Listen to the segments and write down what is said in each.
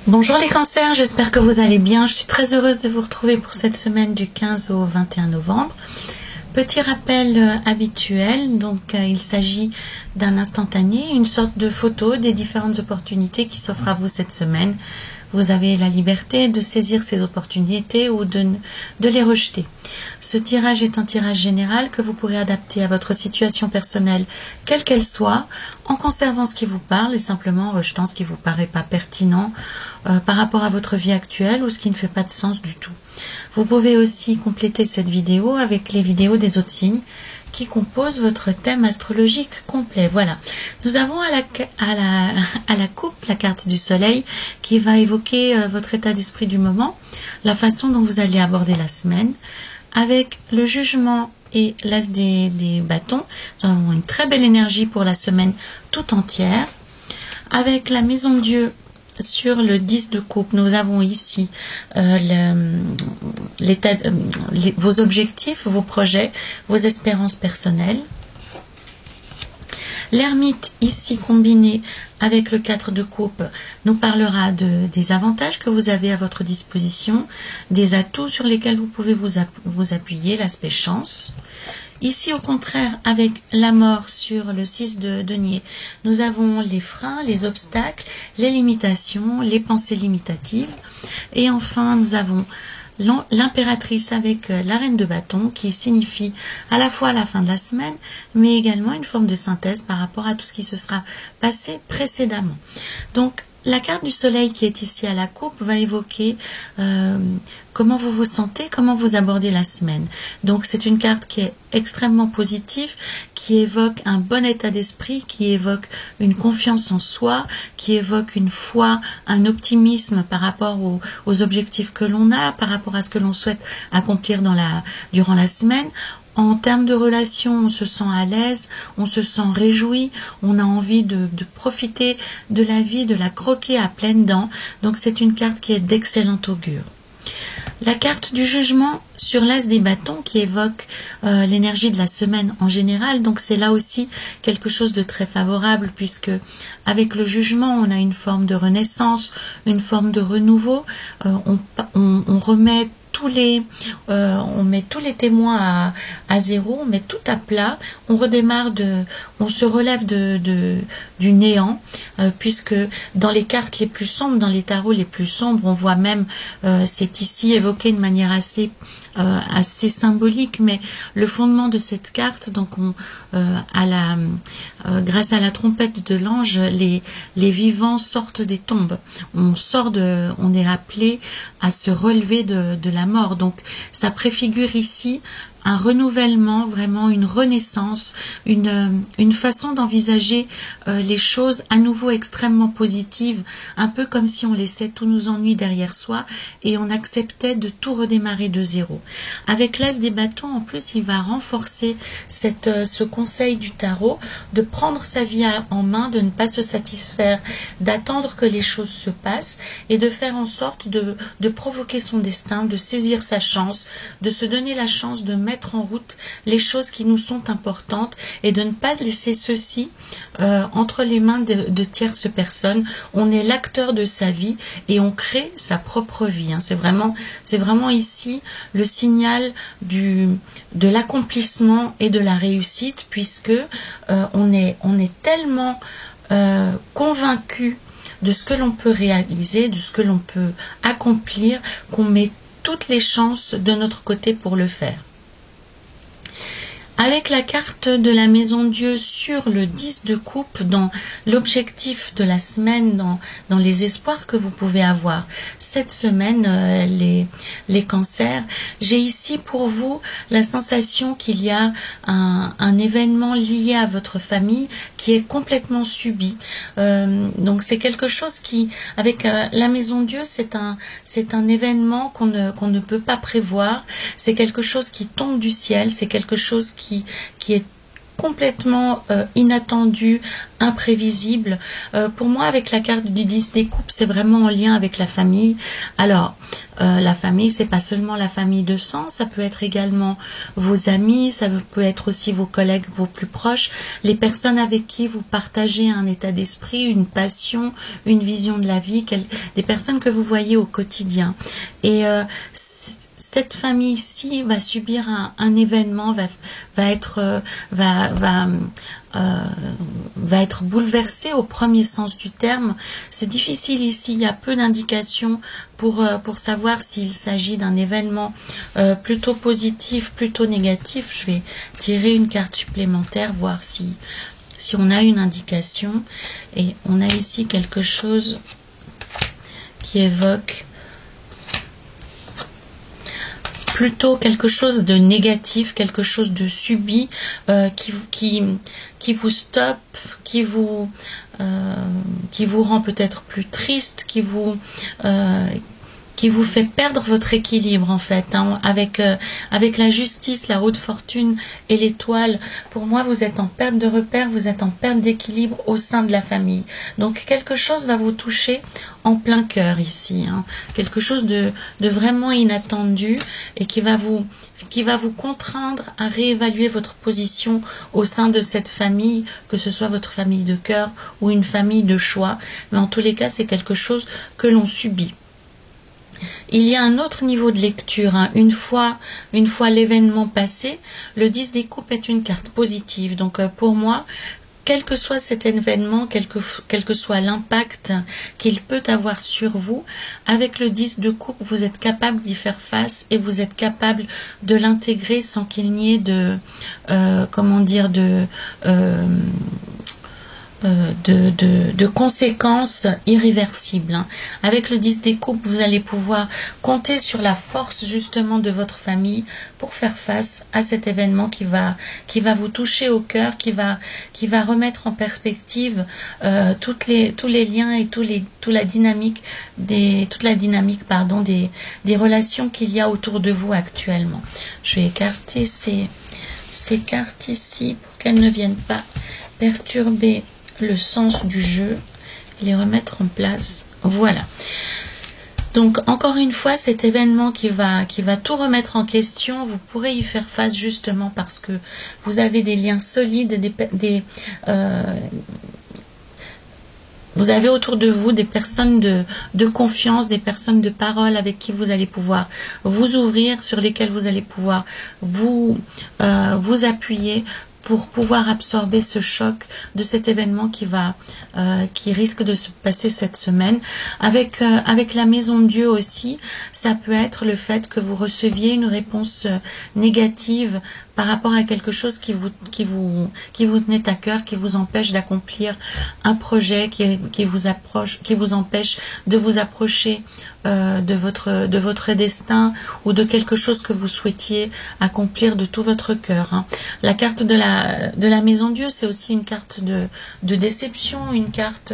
Bonjour les cancers, j'espère que vous allez bien. Je suis très heureuse de vous retrouver pour cette semaine du 15 au 21 novembre. Petit rappel habituel, donc il s'agit d'un instantané, une sorte de photo des différentes opportunités qui s'offrent à vous cette semaine. Vous avez la liberté de saisir ces opportunités ou de les rejeter. Ce tirage est un tirage général que vous pourrez adapter à votre situation personnelle, quelle qu'elle soit, en conservant ce qui vous parle et simplement en rejetant ce qui ne vous paraît pas pertinent par rapport à votre vie actuelle ou ce qui ne fait pas de sens du tout. Vous pouvez aussi compléter cette vidéo avec les vidéos des autres signes qui composent votre thème astrologique complet. Voilà. Nous avons à la coupe la carte du soleil qui va évoquer votre état d'esprit du moment, la façon dont vous allez aborder la semaine, avec le jugement et l'as des bâtons. Nous avons une très belle énergie pour la semaine tout entière. Avec la maison de Dieu sur le 10 de coupe, nous avons ici vos objectifs, vos projets, vos espérances personnelles. L'ermite ici combiné avec le 4 de coupe nous parlera des avantages que vous avez à votre disposition, des atouts sur lesquels vous pouvez vous appuyer, l'aspect chance. Ici, au contraire, avec la mort sur le 6 de denier, nous avons les freins, les obstacles, les limitations, les pensées limitatives. Et enfin, nous avons l'impératrice avec la reine de bâton qui signifie à la fois la fin de la semaine, mais également une forme de synthèse par rapport à tout ce qui se sera passé précédemment. Donc, la carte du soleil qui est ici à la coupe va évoquer comment vous vous sentez, comment vous abordez la semaine. Donc c'est une carte qui est extrêmement positive, qui évoque un bon état d'esprit, qui évoque une confiance en soi, qui évoque une foi, un optimisme par rapport aux objectifs que l'on a, par rapport à ce que l'on souhaite accomplir durant la semaine. En termes de relations, on se sent à l'aise, on se sent réjoui, on a envie de profiter de la vie, de la croquer à pleines dents. Donc c'est une carte qui est d'excellent augure. La carte du jugement sur l'as des bâtons qui évoque l'énergie de la semaine en général. Donc c'est là aussi quelque chose de très favorable puisque avec le jugement, on a une forme de renaissance, une forme de renouveau. On remet on met tous les témoins à zéro, on met tout à plat, on redémarre on se relève du néant, puisque dans les cartes les plus sombres, dans les tarots les plus sombres, on voit même, c'est ici évoqué de manière assez symbolique, mais le fondement de cette carte, donc grâce à la trompette de l'ange, les vivants sortent des tombes. On est appelé à se relever de la mort. Donc ça préfigure ici un renouvellement, vraiment une renaissance, une façon d'envisager les choses à nouveau extrêmement positive, un peu comme si on laissait tous nos ennuis derrière soi et on acceptait de tout redémarrer de zéro. Avec l'as des bâtons, en plus, il va renforcer ce conseil du tarot de prendre sa vie en main, de ne pas se satisfaire, d'attendre que les choses se passent et de faire en sorte de provoquer son destin, de saisir sa chance, de se donner la chance de mettre en route les choses qui nous sont importantes et de ne pas laisser ceci entre les mains de tierces personnes. On est l'acteur de sa vie et on crée sa propre vie. C'est vraiment ici le signal de l'accomplissement et de la réussite, puisque on est tellement convaincu de ce que l'on peut réaliser, de ce que l'on peut accomplir, qu'on met toutes les chances de notre côté pour le faire. Avec la carte de la maison Dieu sur le 10 de coupe, dans l'objectif de la semaine, dans les espoirs que vous pouvez avoir cette semaine, les cancers, j'ai ici pour vous la sensation qu'il y a un événement lié à votre famille qui est complètement subi. Donc c'est quelque chose qui, avec la maison Dieu, c'est un événement qu'on ne peut pas prévoir, c'est quelque chose qui tombe du ciel, c'est quelque chose qui est complètement inattendu, imprévisible. Pour moi, avec la carte du 10 des coupes, c'est vraiment en lien avec la famille. Alors, la famille, c'est pas seulement la famille de sang, ça peut être également vos amis, ça peut être aussi vos collègues, vos plus proches, les personnes avec qui vous partagez un état d'esprit, une passion, une vision de la vie, des personnes que vous voyez au quotidien. Et cette famille-ci va subir un événement, va être bouleversée au premier sens du terme. C'est difficile ici, il y a peu d'indications pour savoir s'il s'agit d'un événement plutôt positif, plutôt négatif. Je vais tirer une carte supplémentaire, voir si on a une indication. Et on a ici quelque chose qui évoque plutôt quelque chose de négatif, quelque chose de subi, qui vous stoppe, qui vous rend peut-être plus triste, qui vous fait perdre votre équilibre en fait, hein, avec la justice, la haute fortune et l'étoile. Pour moi, vous êtes en perte de repère, vous êtes en perte d'équilibre au sein de la famille. Donc quelque chose va vous toucher en plein cœur ici, hein. Quelque chose de vraiment inattendu et qui va vous contraindre à réévaluer votre position au sein de cette famille, que ce soit votre famille de cœur ou une famille de choix. Mais en tous les cas, c'est quelque chose que l'on subit. Il y a un autre niveau de lecture, hein. Une fois l'événement passé, le 10 des coupes est une carte positive. Donc pour moi, quel que soit cet événement, quel que soit l'impact qu'il peut avoir sur vous, avec le 10 de coupe, vous êtes capable d'y faire face et vous êtes capable de l'intégrer sans qu'il n'y ait de conséquences irréversibles, hein. Avec le 10 des coupes, vous allez pouvoir compter sur la force justement de votre famille pour faire face à cet événement qui va vous toucher au cœur, qui va remettre en perspective tous les liens et toute la dynamique des relations qu'il y a autour de vous actuellement. Je vais écarter ces cartes ici pour qu'elles ne viennent pas perturber le sens du jeu, les remettre en place. Voilà. Donc encore une fois, cet événement qui va tout remettre en question, vous pourrez y faire face justement parce que vous avez des liens solides, vous avez autour de vous des personnes de confiance, des personnes de parole avec qui vous allez pouvoir vous ouvrir, sur lesquelles vous allez pouvoir vous appuyer pour pouvoir absorber ce choc de cet événement qui risque de se passer cette semaine. Avec la maison de Dieu aussi, ça peut être le fait que vous receviez une réponse négative par rapport à quelque chose qui vous tenait à cœur, qui vous empêche d'accomplir un projet, qui vous empêche de vous approcher de votre destin ou de quelque chose que vous souhaitiez accomplir de tout votre cœur, hein. La carte de la maison Dieu, c'est aussi une carte de déception, une carte,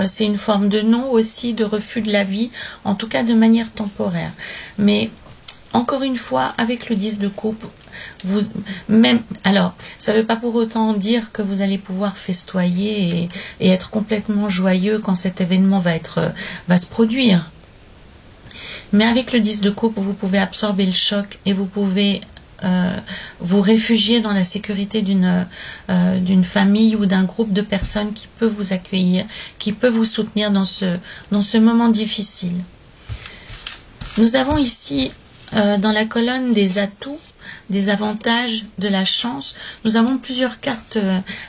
c'est une forme de non aussi, de refus de la vie, en tout cas de manière temporaire. Mais encore une fois, avec le 10 de coupe, alors, ça ne veut pas pour autant dire que vous allez pouvoir festoyer et être complètement joyeux quand cet événement va se produire. Mais avec le 10 de coupe, vous pouvez absorber le choc et vous pouvez vous réfugier dans la sécurité d'une famille ou d'un groupe de personnes qui peut vous accueillir, qui peut vous soutenir dans ce moment difficile. Nous avons ici, dans la colonne des atouts, des avantages, de la chance, nous avons plusieurs cartes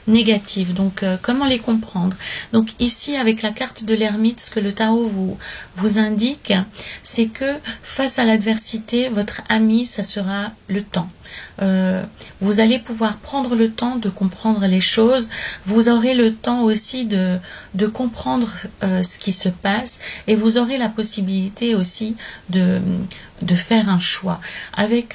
négatives. Donc, comment les comprendre? Donc, ici, avec la carte de l'ermite, ce que le tarot vous indique, c'est que face à l'adversité, votre ami, ça sera le temps. Vous allez pouvoir prendre le temps de comprendre les choses, vous aurez le temps aussi de comprendre ce qui se passe et vous aurez la possibilité aussi de faire un choix. Avec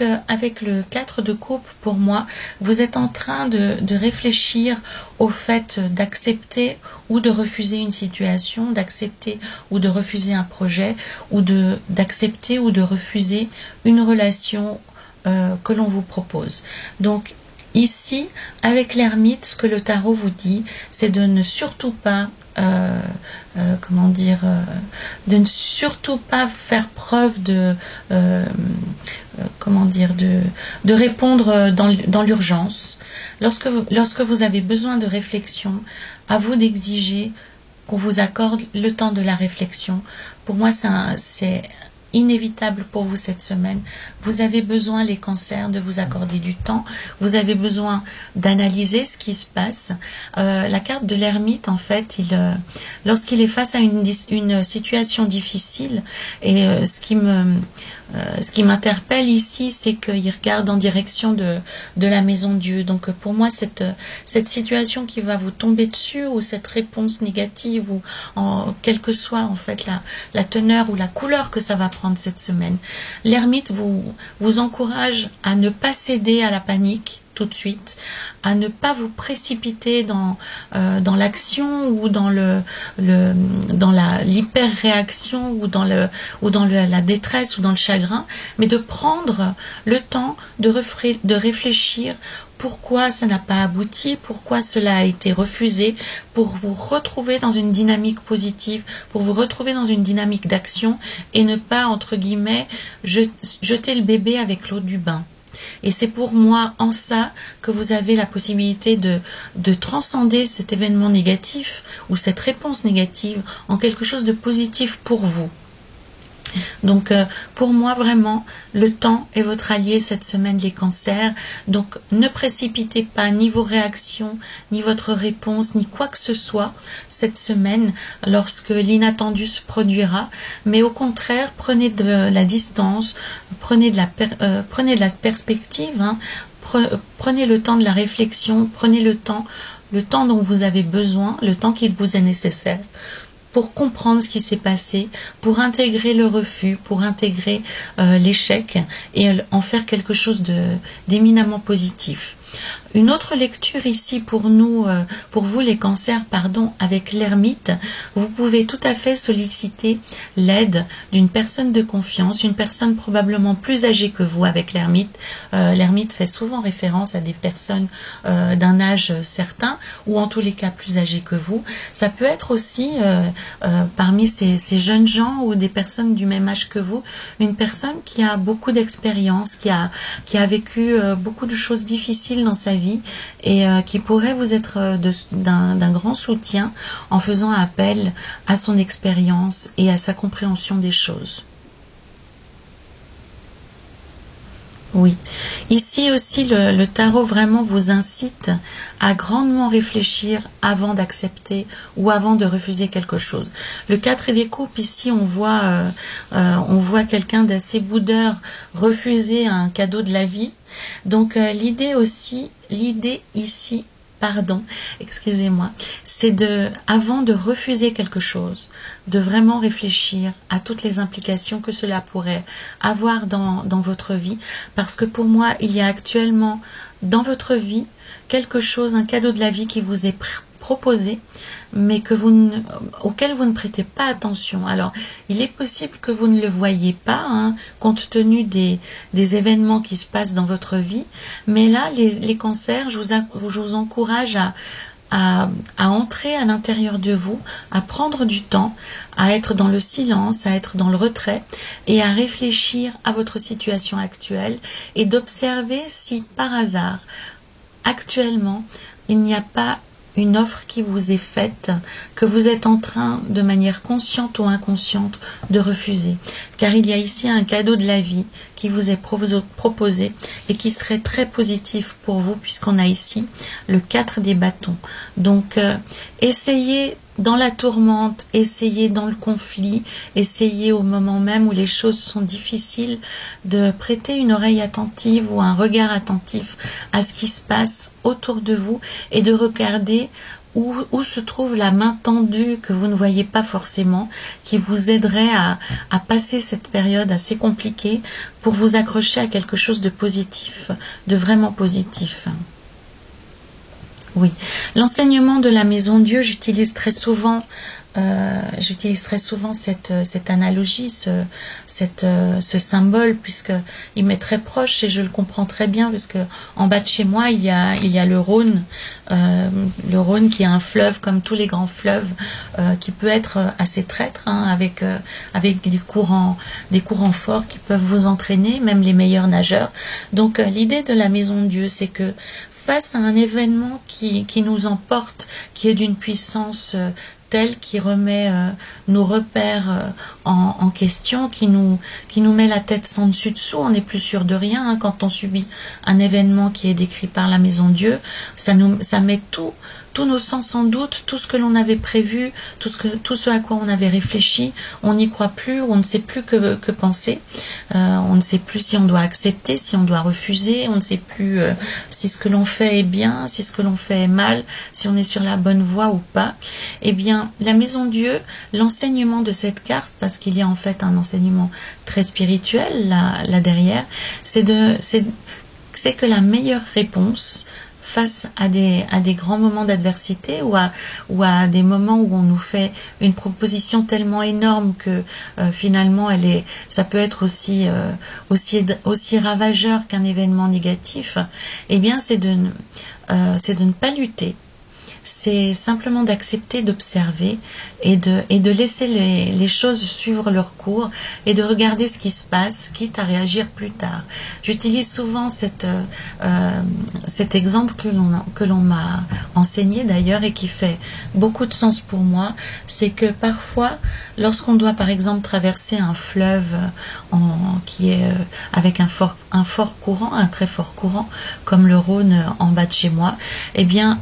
le 4 de coupe, pour moi, vous êtes en train de réfléchir au fait d'accepter ou de refuser une situation, d'accepter ou de refuser un projet, ou d'accepter ou de refuser une relation que l'on vous propose. Donc, Ici, avec l'ermite, ce que le tarot vous dit, c'est de ne surtout pas, comment dire, de ne surtout pas faire preuve de, comment dire, de répondre dans l'urgence. Lorsque vous avez besoin de réflexion, à vous d'exiger qu'on vous accorde le temps de la réflexion. Pour moi, c'est inévitable pour vous cette semaine. Vous avez besoin, les cancers, de vous accorder du temps. Vous avez besoin d'analyser ce qui se passe. La carte de l'ermite, en fait, lorsqu'il est face à une situation difficile, et ce qui m'interpelle ici, c'est qu'il regarde en direction de la maison Dieu. Donc pour moi, cette situation qui va vous tomber dessus, ou cette réponse négative, ou quelle que soit en fait la teneur ou la couleur que ça va prendre cette semaine, l'ermite vous encourage à ne pas céder à la panique tout de suite, à ne pas vous précipiter dans l'action, ou dans l'hyper-réaction, ou dans la détresse, ou dans le chagrin, mais de prendre le temps de réfléchir pourquoi ça n'a pas abouti, pourquoi cela a été refusé, pour vous retrouver dans une dynamique positive, pour vous retrouver dans une dynamique d'action, et ne pas, entre guillemets, jeter le bébé avec l'eau du bain. Et c'est pour moi en ça que vous avez la possibilité de transcender cet événement négatif, ou cette réponse négative, en quelque chose de positif pour vous. Donc pour moi, vraiment, le temps est votre allié cette semaine, les cancers. Donc ne précipitez pas ni vos réactions, ni votre réponse, ni quoi que ce soit cette semaine lorsque l'inattendu se produira, mais au contraire, prenez de la distance, prenez de la perspective, hein, prenez le temps de la réflexion, prenez le temps dont vous avez besoin, le temps qu'il vous est nécessaire, pour comprendre ce qui s'est passé, pour intégrer le refus, pour intégrer l'échec, et en faire quelque chose d'éminemment positif. Une autre lecture ici pour vous les cancers, avec l'ermite, vous pouvez tout à fait solliciter l'aide d'une personne de confiance, une personne probablement plus âgée que vous avec l'ermite. L'ermite fait souvent référence à des personnes d'un âge certain, ou en tous les cas plus âgées que vous. Ça peut être aussi parmi ces jeunes gens, ou des personnes du même âge que vous, une personne qui a beaucoup d'expérience, qui a vécu beaucoup de choses difficiles dans sa vie, et qui pourrait vous être d'un grand soutien en faisant appel à son expérience et à sa compréhension des choses. Oui, ici aussi le tarot vraiment vous incite à grandement réfléchir avant d'accepter ou avant de refuser quelque chose. Le 4 des coupes, ici on voit quelqu'un d'assez boudeur refuser un cadeau de la vie. Donc l'idée ici, excusez-moi, c'est avant de refuser quelque chose, de vraiment réfléchir à toutes les implications que cela pourrait avoir dans votre vie, parce que pour moi, il y a actuellement dans votre vie quelque chose, un cadeau de la vie qui vous est proposé, mais auquel vous ne prêtez pas attention. Alors, il est possible que vous ne le voyez pas, hein, compte tenu des événements qui se passent dans votre vie, mais là, les cancers, je vous encourage à entrer à l'intérieur de vous, à prendre du temps, à être dans le silence, à être dans le retrait, et à réfléchir à votre situation actuelle, et d'observer si par hasard, actuellement, il n'y a pas une offre qui vous est faite, que vous êtes en train, de manière consciente ou inconsciente, de refuser. Car il y a ici un cadeau de la vie qui vous est proposé et qui serait très positif pour vous, puisqu'on a ici le 4 des bâtons. Donc, essayez dans la tourmente, essayez dans le conflit, essayez au moment même où les choses sont difficiles de prêter une oreille attentive ou un regard attentif à ce qui se passe autour de vous, et de regarder où se trouve la main tendue que vous ne voyez pas forcément, qui vous aiderait à passer cette période assez compliquée pour vous accrocher à quelque chose de positif, de vraiment positif. Oui, l'enseignement de la maison Dieu, j'utilise très souvent j'utilise très souvent cette analogie, ce symbole, puisqu'il m'est très proche et je le comprends très bien, puisque en bas de chez moi, il y a le Rhône qui est un fleuve comme tous les grands fleuves, qui peut être assez traître, hein, avec des courants forts qui peuvent vous entraîner, même les meilleurs nageurs. Donc l'idée de la Maison de Dieu, c'est que face à un événement qui nous emporte, qui est d'une puissance telle qui remet nos repères en question, qui nous met la tête sans dessus dessous, on n'est plus sûr de rien, hein, quand on subit un événement qui est décrit par la Maison de Dieu, ça met tous nos sens en doute, tout ce que l'on avait prévu, tout ce à quoi on avait réfléchi, on n'y croit plus, on ne sait plus que penser, on ne sait plus si on doit accepter, si on doit refuser, on ne sait plus si ce que l'on fait est bien, si ce que l'on fait est mal, si on est sur la bonne voie ou pas. Eh bien, la Maison de Dieu, l'enseignement de cette carte, parce qu'il y a en fait un enseignement très spirituel là derrière, c'est que la meilleure réponse face à des grands moments d'adversité ou à des moments où on nous fait une proposition tellement énorme que finalement ça peut être aussi ravageur qu'un événement négatif, eh bien c'est de ne pas lutter. C'est simplement d'accepter, d'observer et de laisser les choses suivre leur cours et de regarder ce qui se passe, quitte à réagir plus tard. J'utilise souvent cet exemple que l'on m'a enseigné d'ailleurs et qui fait beaucoup de sens pour moi. C'est que parfois, lorsqu'on doit par exemple traverser un fleuve qui est avec un très fort courant, comme le Rhône en bas de chez moi, eh bien,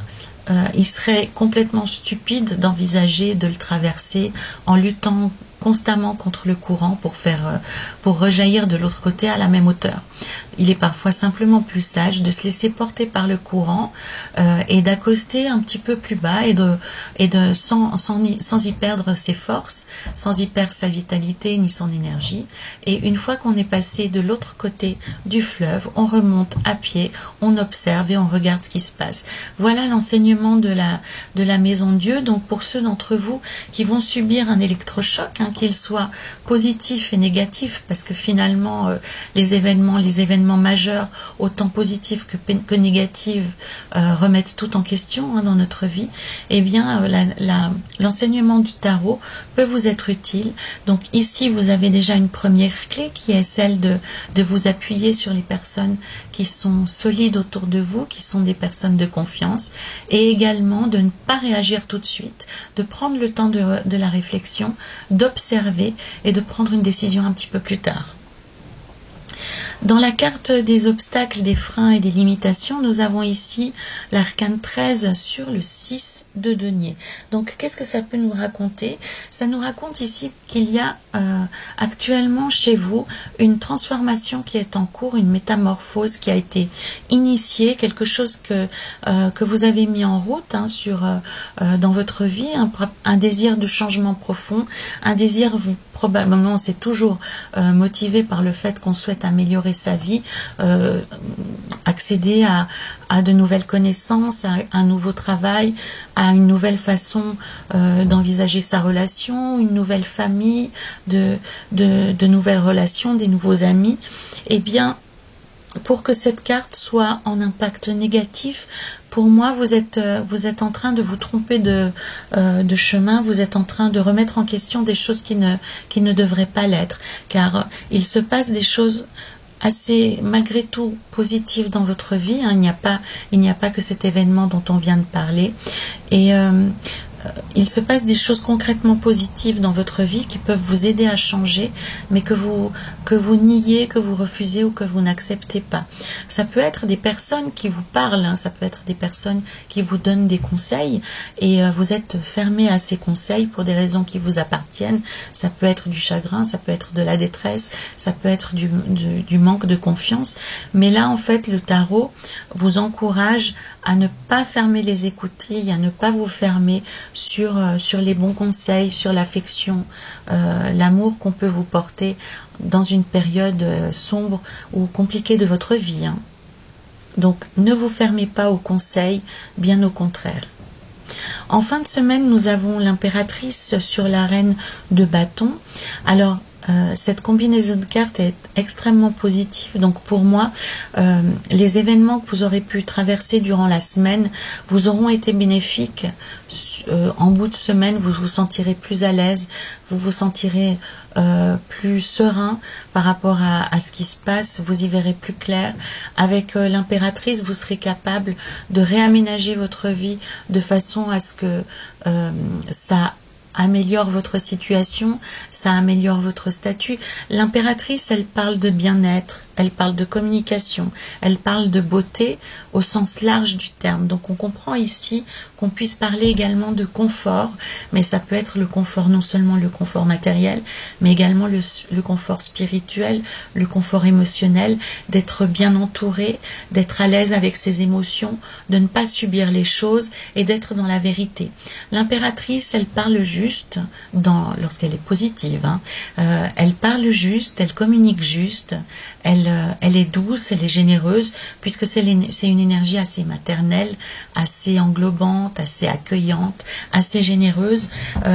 il serait complètement stupide d'envisager de le traverser en luttant constamment contre le courant pour rejaillir de l'autre côté à la même hauteur. Il est parfois simplement plus sage de se laisser porter par le courant et d'accoster un petit peu plus bas sans y perdre ses forces, sans y perdre sa vitalité ni son énergie. Et une fois qu'on est passé de l'autre côté du fleuve, on remonte à pied, on observe et on regarde ce qui se passe. Voilà l'enseignement de la Maison de Dieu. Donc pour ceux d'entre vous qui vont subir un électrochoc, hein, qu'il soit positif et négatif, parce que finalement les événements majeurs, autant positifs que négatifs, remettent tout en question, hein, dans notre vie, eh bien l'enseignement du tarot peut vous être utile. Donc ici vous avez déjà une première clé qui est celle de vous appuyer sur les personnes qui sont solides autour de vous, qui sont des personnes de confiance, et également de ne pas réagir tout de suite, de prendre le temps de la réflexion, d'observer et de prendre une décision un petit peu plus tard. Dans la carte des obstacles, des freins et des limitations, nous avons ici l'arcane 13 sur le 6 de denier. Donc, qu'est-ce que ça peut nous raconter? Ça nous raconte ici qu'il y a actuellement chez vous une transformation qui est en cours, une métamorphose qui a été initiée, quelque chose que vous avez mis en route, hein, dans votre vie, un désir de changement profond, un désir, probablement, c'est toujours motivé par le fait qu'on souhaite améliorer sa vie, accéder à de nouvelles connaissances, à un nouveau travail, à une nouvelle façon d'envisager sa relation, une nouvelle famille, de nouvelles relations, des nouveaux amis. Eh bien, pour que cette carte soit en impact négatif, pour moi, vous êtes en train de vous tromper de chemin, vous êtes en train de remettre en question des choses qui ne devraient pas l'être, car il se passe des choses assez, malgré tout, positives dans votre vie, hein. Il n'y a pas que cet événement dont on vient de parler, et il se passe des choses concrètement positives dans votre vie qui peuvent vous aider à changer, mais que vous niez, que vous refusez ou que vous n'acceptez pas. Ça peut être des personnes qui vous parlent, hein, ça peut être des personnes qui vous donnent des conseils et vous êtes fermé à ces conseils pour des raisons qui vous appartiennent. Ça peut être du chagrin, ça peut être de la détresse, ça peut être du manque de confiance. Mais là, en fait, le tarot vous encourage à ne pas fermer les écoutilles, à ne pas vous fermer sur les bons conseils, sur l'affection, l'amour qu'on peut vous porter dans une période sombre ou compliquée de votre vie, hein. Donc, ne vous fermez pas aux conseils, bien au contraire. En fin de semaine, nous avons l'impératrice sur la reine de bâton. Alors, cette combinaison de cartes est extrêmement positive. Donc pour moi, les événements que vous aurez pu traverser durant la semaine vous auront été bénéfiques. En bout de semaine, vous vous sentirez plus à l'aise, vous vous sentirez plus serein par rapport à ce qui se passe, vous y verrez plus clair. Avec l'impératrice, vous serez capable de réaménager votre vie de façon à ce que ça améliore votre situation, ça améliore votre statut. L'impératrice, elle parle de bien-être, elle parle de communication, elle parle de beauté au sens large du terme. Donc on comprend ici qu'on puisse parler également de confort, mais ça peut être le confort, non seulement le confort matériel, mais également le confort spirituel, le confort émotionnel, d'être bien entouré, d'être à l'aise avec ses émotions, de ne pas subir les choses et d'être dans la vérité. L'impératrice, elle parle juste lorsqu'elle est positive, hein. Elle parle juste, elle communique juste, elle est douce, elle est généreuse, puisque c'est une énergie assez maternelle, assez englobante, assez accueillante, assez généreuse.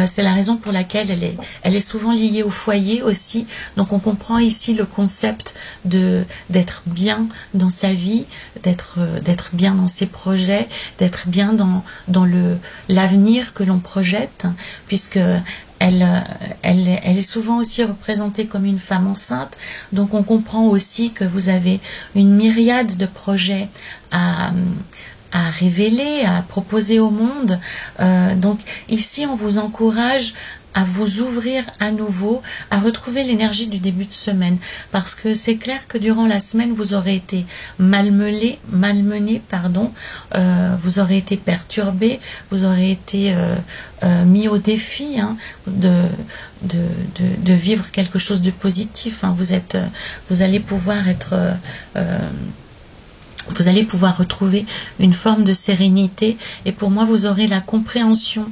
C'est la raison pour laquelle elle est souvent liée au foyer aussi. Donc on comprend ici le concept d'être bien dans sa vie, d'être bien dans ses projets, d'être bien dans l'avenir que l'on projette, puisque elle est souvent aussi représentée comme une femme enceinte. Donc on comprend aussi que vous avez une myriade de projets à révéler, à proposer au monde. Donc ici on vous encourage à vous ouvrir à nouveau, à retrouver l'énergie du début de semaine, parce que c'est clair que durant la semaine vous aurez été malmené, vous aurez été perturbé, vous aurez été mis au défi, hein, de vivre quelque chose de positif, hein. Vous allez pouvoir être vous allez pouvoir retrouver une forme de sérénité, et pour moi vous aurez la compréhension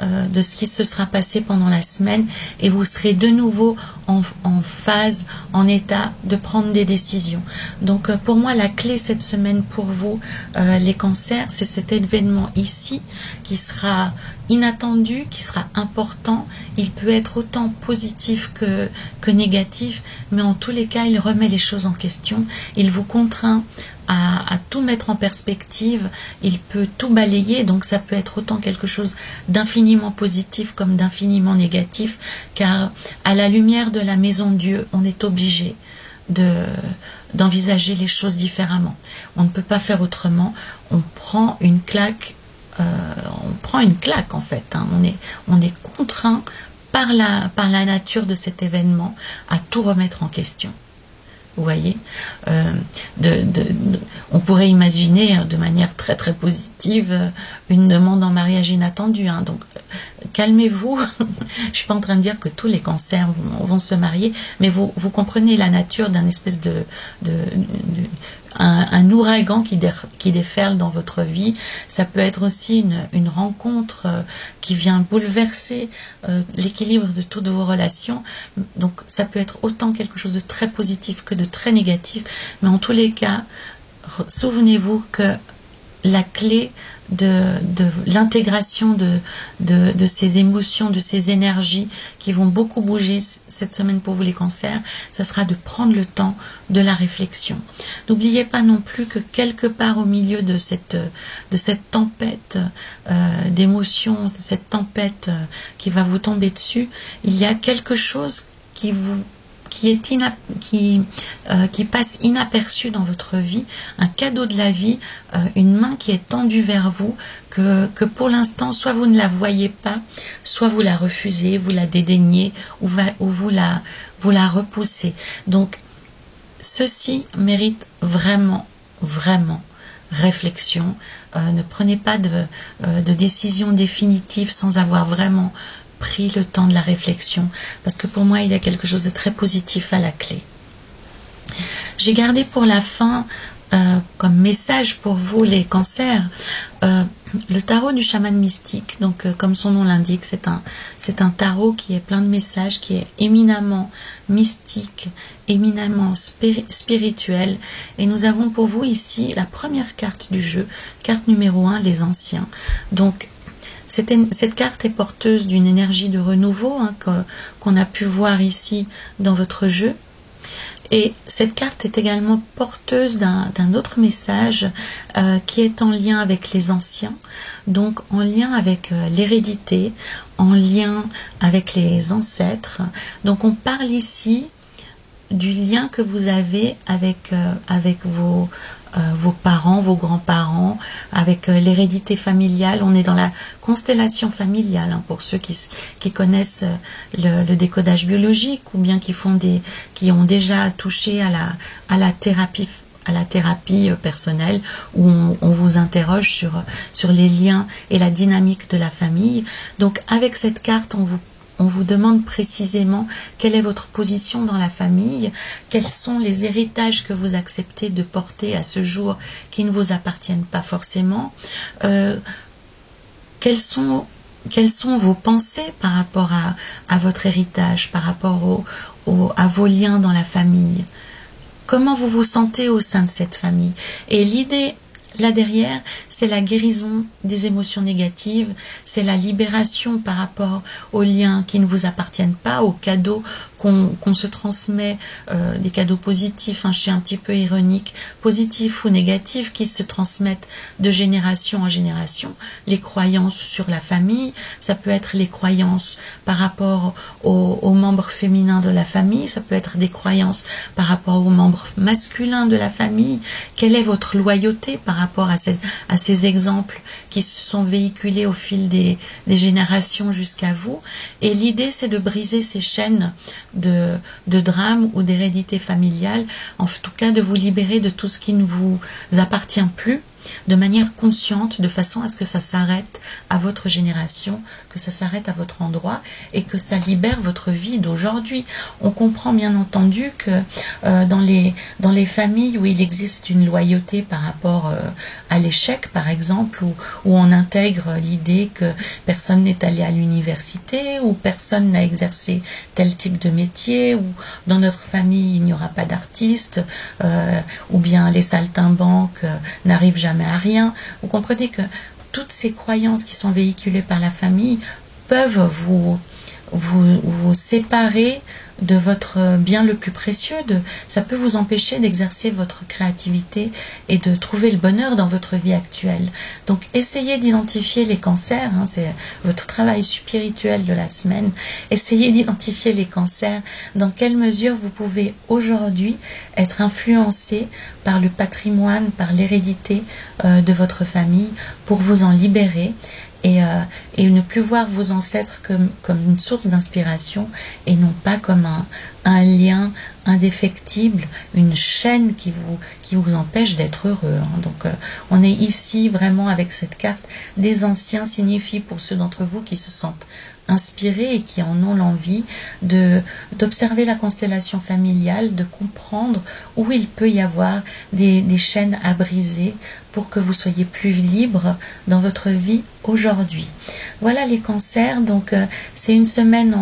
de ce qui se sera passé pendant la semaine, et vous serez de nouveau en phase, en état de prendre des décisions. Donc pour moi la clé cette semaine pour vous les cancers, c'est cet événement ici qui sera inattendu, qui sera important. Il peut être autant positif que négatif, mais en tous les cas il remet les choses en question, il vous contraint à tout mettre en perspective, il peut tout balayer. Donc ça peut être autant quelque chose d'infiniment positif comme d'infiniment négatif, car à la lumière de la maison de Dieu, on est obligé d'envisager les choses différemment. On ne peut pas faire autrement. On prend une claque, en fait, hein. On est contraint par la nature de cet événement à tout remettre en question. Vous voyez, on pourrait imaginer de manière très très positive une demande en mariage inattendue, hein. Donc calmez-vous. Je ne suis pas en train de dire que tous les cancers vont se marier, mais vous comprenez la nature d'un espèce un ouragan qui déferle dans votre vie. Ça peut être aussi une rencontre qui vient bouleverser l'équilibre de toutes vos relations. Donc ça peut être autant quelque chose de très positif que de très négatif, mais en tous les cas, souvenez-vous que la clé de l'intégration de ces émotions, de ces énergies qui vont beaucoup bouger cette semaine pour vous les cancers, ça sera de prendre le temps de la réflexion. N'oubliez pas non plus que quelque part au milieu de cette tempête d'émotions, de cette tempête qui va vous tomber dessus, il y a quelque chose qui passe inaperçu dans votre vie, un cadeau de la vie, une main qui est tendue vers vous, que pour l'instant, soit vous ne la voyez pas, soit vous la refusez, vous la dédaignez, ou vous la repoussez. Donc, ceci mérite vraiment, vraiment réflexion. Ne prenez pas de décision définitive sans avoir vraiment pris le temps de la réflexion, parce que pour moi il y a quelque chose de très positif à la clé. J'ai gardé pour la fin comme message pour vous les cancers le tarot du chaman mystique. Donc comme son nom l'indique, c'est un tarot qui est plein de messages, qui est éminemment mystique, éminemment spirituel, et nous avons pour vous ici la première carte du jeu, carte numéro 1, les anciens. Donc Cette carte est porteuse d'une énergie de renouveau hein, qu'on a pu voir ici dans votre jeu. Et cette carte est également porteuse d'un autre message qui est en lien avec les anciens, donc en lien avec l'hérédité, en lien avec les ancêtres. Donc on parle ici du lien que vous avez avec vos parents, vos grands-parents, avec l'hérédité familiale. On est dans la constellation familiale, hein, pour ceux qui connaissent le décodage biologique ou bien qui ont déjà touché à la thérapie personnelle, où on vous interroge sur les liens et la dynamique de la famille. Donc avec cette carte, on vous demande précisément quelle est votre position dans la famille, quels sont les héritages que vous acceptez de porter à ce jour qui ne vous appartiennent pas forcément, quelles sont vos pensées par rapport à votre héritage, par rapport à vos liens dans la famille, comment vous vous sentez au sein de cette famille. Et l'idée là derrière, c'est la guérison des émotions négatives, c'est la libération par rapport aux liens qui ne vous appartiennent pas, aux cadeaux qu'on se transmet, des cadeaux positifs, hein, je suis un petit peu ironique, positifs ou négatifs, qui se transmettent de génération en génération. Les croyances sur la famille, ça peut être les croyances par rapport aux membres féminins de la famille, ça peut être des croyances par rapport aux membres masculins de la famille. Quelle est votre loyauté par rapport à ces exemples qui se sont véhiculés au fil des générations jusqu'à vous? Et l'idée, c'est de briser ces chaînes de drame ou d'hérédité familiale, en tout cas de vous libérer de tout ce qui ne vous appartient plus, de manière consciente, de façon à ce que ça s'arrête à votre génération, que ça s'arrête à votre endroit et que ça libère votre vie d'aujourd'hui. On comprend bien entendu que dans les familles où il existe une loyauté par rapport à l'échec, par exemple, où on intègre l'idée que personne n'est allé à l'université, ou personne n'a exercé tel type de métier, ou dans notre famille il n'y aura pas d'artiste, ou bien les saltimbanques n'arrivent jamais à rien. Vous comprenez que toutes ces croyances qui sont véhiculées par la famille peuvent vous séparer de votre bien le plus précieux. Ça peut vous empêcher d'exercer votre créativité et de trouver le bonheur dans votre vie actuelle. Donc essayez d'identifier les cancers, hein, c'est votre travail spirituel de la semaine. Essayez d'identifier les cancers, dans quelle mesure vous pouvez aujourd'hui être influencé par le patrimoine, par l'hérédité de votre famille, pour vous en libérer et ne plus voir vos ancêtres comme une source d'inspiration et non pas comme un lien indéfectible, une chaîne qui vous empêche d'être heureux. Hein. Donc on est ici vraiment avec cette carte des anciens, signifie pour ceux d'entre vous qui se sentent inspirés et qui en ont l'envie d'observer la constellation familiale, de comprendre où il peut y avoir des chaînes à briser pour que vous soyez plus libre dans votre vie aujourd'hui. Voilà les cancers, donc c'est une semaine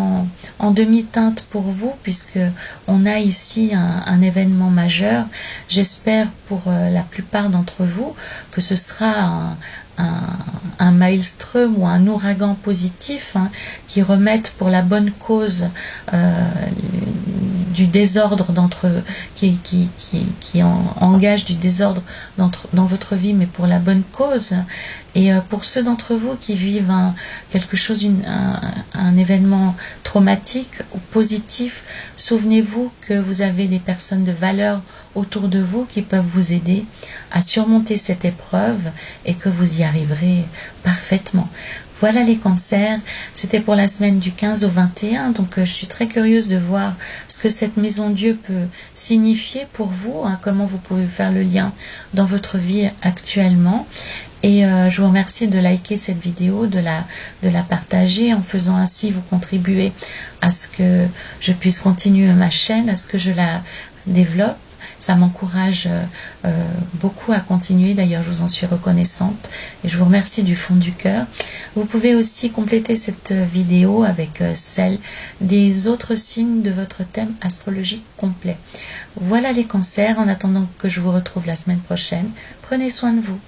en demi-teinte pour vous, puisque on a ici un événement majeur. J'espère pour la plupart d'entre vous que ce sera un maelstrom ou un ouragan positif, hein, qui remette pour la bonne cause du désordre qui engage du désordre dans votre vie, mais pour la bonne cause. Et pour ceux d'entre vous qui vivent un événement traumatique ou positif, souvenez-vous que vous avez des personnes de valeur autour de vous qui peuvent vous aider à surmonter cette épreuve et que vous y arriverez parfaitement. Voilà les cancers, c'était pour la semaine du 15 au 21, donc je suis très curieuse de voir ce que cette maison Dieu peut signifier pour vous, hein, comment vous pouvez faire le lien dans votre vie actuellement. Et je vous remercie de liker cette vidéo, de la partager. En faisant ainsi, vous contribuez à ce que je puisse continuer ma chaîne, à ce que je la développe. Ça m'encourage beaucoup à continuer. D'ailleurs, je vous en suis reconnaissante et je vous remercie du fond du cœur. Vous pouvez aussi compléter cette vidéo avec celle des autres signes de votre thème astrologique complet. Voilà les cancers. En attendant que je vous retrouve la semaine prochaine, prenez soin de vous.